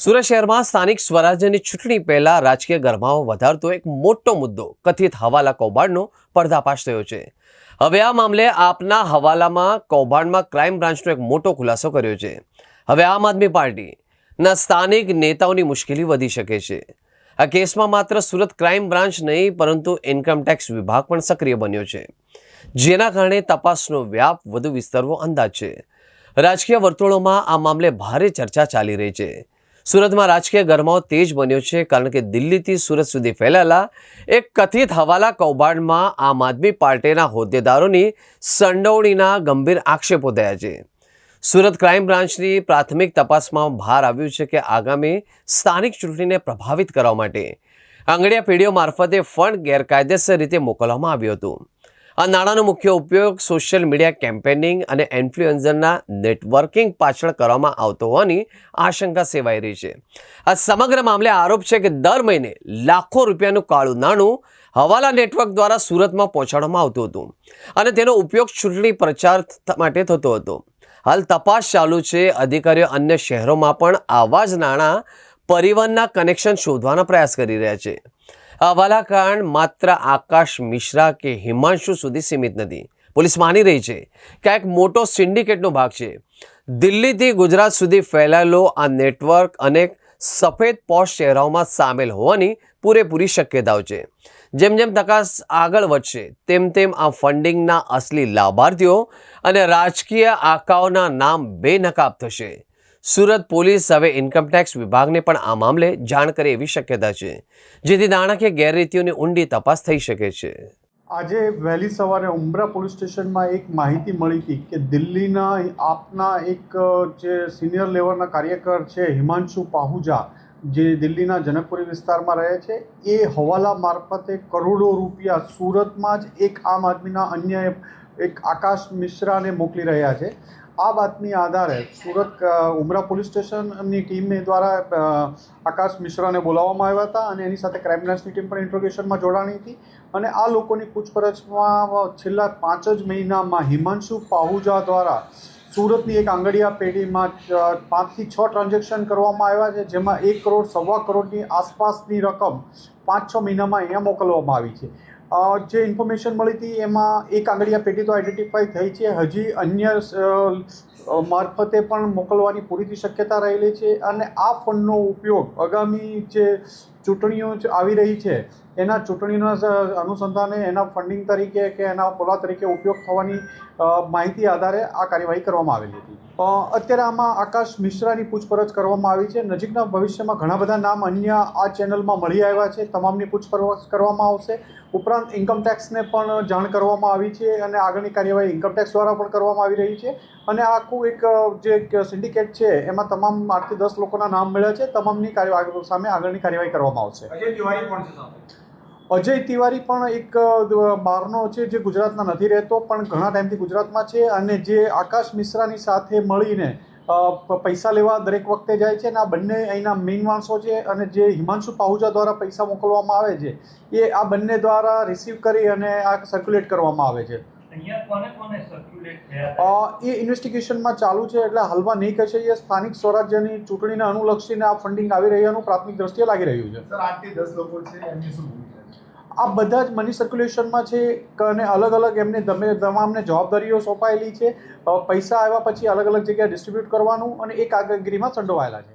સુરત શહેરમાં સ્થાનિક સ્વરાજ્યની ચૂંટણી પહેલા રાજકીય ગરમાવો વધારતો એક મોટો મુદ્દો કથિત હવાલા કૌભાંડનો પર્દાફાશ થયો છે। હવે આ મામલે આપના હવાલામાં કૌભાંડમાં ક્રાઇમ બ્રાન્ચનો એક મોટો ખુલાસો કર્યો છે। હવે આમ આદમી પાર્ટીના સ્થાનિક નેતાઓની મુશ્કેલી વધી શકે છે। આ કેસમાં માત્ર સુરત ક્રાઇમ બ્રાન્ચ નહીં પરંતુ ઇન્કમટેક્સ વિભાગ પણ સક્રિય બન્યો છે, જેના કારણે તપાસનો વ્યાપ વધુ વિસ્તરવો અંદાજ છે। રાજકીય વર્તુળોમાં આ મામલે ભારે ચર્ચા ચાલી રહી છે। સુરતમાં રાજકીય ગરમાવો તેજ બન્યો છે કારણ કે દિલ્હીથી સુરત સુધી ફેલાયેલા એક કથિત હવાલા કૌભાંડમાં આમ આદમી પાર્ટીના હોદ્દેદારોની સંડોવણીના ગંભીર આક્ષેપો થયા છે। સુરત ક્રાઇમ બ્રાન્ચની પ્રાથમિક તપાસમાં બહાર આવ્યું છે કે આગામી સ્થાનિક ચૂંટણીને પ્રભાવિત કરવા માટે આંગડિયા પેઢીઓ મારફતે ફંડ ગેરકાયદેસર રીતે મોકલવામાં આવ્યું હતું। આ નાણાંનો મુખ્ય ઉપયોગ સોશિયલ મીડિયા કેમ્પેનિંગ અને ઇન્ફ્લુએન્સરના નેટવર્કિંગ પાછળ કરવામાં આવતો હોવાની આશંકા સેવાઈ રહી છે। આ સમગ્ર મામલે આરોપ છે કે દર મહિને લાખો રૂપિયાનું કાળું નાણું હવાલા નેટવર્ક દ્વારા સુરતમાં પહોંચાડવામાં આવતું હતું અને તેનો ઉપયોગ ચૂંટણી પ્રચાર માટે થતો હતો। હાલ તપાસ ચાલુ છે। અધિકારીઓ અન્ય શહેરોમાં પણ આવા જ નાણાં પરિવહનના કનેક્શન શોધવાનો પ્રયાસ કરી રહ્યા છે। હવાલા કાંડ માત્ર આકાશ મિશ્રા કે હિમાંશુ સુધી સીમિત નથી। પોલીસ માની રહી છે કે આ એક મોટો સિન્ડિકેટનો ભાગ છે। દિલ્હીથી ગુજરાત સુધી ફેલાયેલો આ નેટવર્ક અનેક સફેદ પોશ ચહેરાઓમાં સામેલ હોવાની પૂરેપૂરી શક્યતાઓ છે। જેમ જેમ તપાસ આગળ વધશે તેમ તેમ આ ફંડિંગના અસલી લાભાર્થીઓ અને રાજકીય આકાઓના નામ બેનકાબ થશે। સુરત પોલીસ હવે ઇન્કમટેક્સ વિભાગને પણ આ મામલે જાણ કરે એવી શક્યતા છે, જેથી નાણાકીય ગેરરીતિઓની ઊંડી તપાસ થઈ શકે છે। આજે વહેલી સવારે ઉમરા પોલીસ સ્ટેશનમાં એક માહિતી મળી હતી કે દિલ્હીના આપના એક જે સિનિયર લેવલના કાર્યકર છે હિમાંશુ પાહુજા, જે દિલ્હીના જનકપુરી વિસ્તારમાં રહે છે, એ હવાલા મારફતે કરોડો રૂપિયા સુરતમાં જ એક આમ આદમીના અન્ય એક આકાશ મિશ્રાને મોકલી રહ્યા છે। આ બાતમી આધારે સુરત ઉમરા પોલીસ સ્ટેશનની ટીમ દ્વારા આકાશ મિશ્રાને બોલાવવામાં આવ્યા હતા અને એની સાથે ક્રાઇમ બ્રાન્ચની ટીમ પણ ઇન્ટ્રોગેશનમાં જોડાણી હતી અને આ લોકોની પૂછપરછમાં છેલ્લા 5 જ મહિનામાં હિમાંશુ પાહુજા દ્વારા સુરતની એક આંગડિયા પેઢીમાં 5 થી 6 ટ્રાન્ઝેક્શન કરવામાં આવ્યા છે, જેમાં 1 કરોડ સવા કરોડની આસપાસની રકમ 5-6 મહિનામાં અહીંયા મોકલવામાં આવી છે। જે ઇન્ફોર્મેશન મળી હતી એમાં એક આંગડિયા પેઢી તો આઈડેન્ટિફાઈ થઈ છે, હજી અન્ય મારફતે પણ મોકલવાની પૂરી શક્યતા રહેલી છે અને આ ફંડનો ઉપયોગ આગામી જે ચૂંટણીઓ આવી રહી છે એના ચૂંટણીના અનુસંધાને એના ફંડિંગ તરીકે કે એના પોલા તરીકે ઉપયોગ થવાની માહિતી આધારે આ કાર્યવાહી કરવામાં આવેલી હતી। અત્યારે આમાં આકાશ મિશ્રાની પૂછપરછ કરવામાં આવી છે। નજીકના ભવિષ્યમાં ઘણા બધા નામ અન્ય આ ચેનલમાં મળી આવ્યા છે, તમામની પૂછપરછ કરવામાં આવશે। ઉપરાંત ઇન્કમટેક્સને પણ જાણ કરવામાં આવી છે અને આગળની કાર્યવાહી ઇન્કમટેક્સ દ્વારા પણ કરવામાં આવી રહી છે અને આખું એક જે સિન્ડિકેટ છે એમાં તમામ 8 થી 10 લોકોના નામ મળ્યા છે। તમામની સામે આગળની કાર્યવાહી કરવામાં આવશે। અજય તિવારી પણ એક બહારનો છે જે ગુજરાતના નથી રહેતો પણ ઘણા ટાઈમથી ગુજરાતમાં છે અને જે આકાશ મિશ્રાની સાથે મળીને પૈસા લેવા દરેક વખતે જાય છે અને આ બંને અહીંના મેઇન માણસો છે અને જે હિમાંશુ પાહુજા દ્વારા પૈસા મોકલવામાં આવે છે એ આ બંને દ્વારા રિસીવ કરી અને આ સર્ક્યુલેટ કરવામાં આવે છે। એ ઇન્વેસ્ટિગેશનમાં ચાલુ છે એટલે હાલમાં નહીં કહી શકીએ। સ્થાનિક સ્વરાજ્યની ચૂંટણીને અનુલક્ષીને આ ફંડિંગ આવી રહ્યાનું પ્રાથમિક દ્રષ્ટિએ લાગી રહ્યું છે। 8 થી 10 લોકો છે એમની શું આ બધા જ મની સર્ક્યુલેશનમાં છે અને અલગ અલગ એમને તમામને જવાબદારીઓ સોંપાયેલી છે। પૈસા આવ્યા પછી અલગ અલગ જગ્યાએ ડિસ્ટ્રીબ્યુટ કરવાનું અને એ કામગીરીમાં સંડોવાયેલા છે।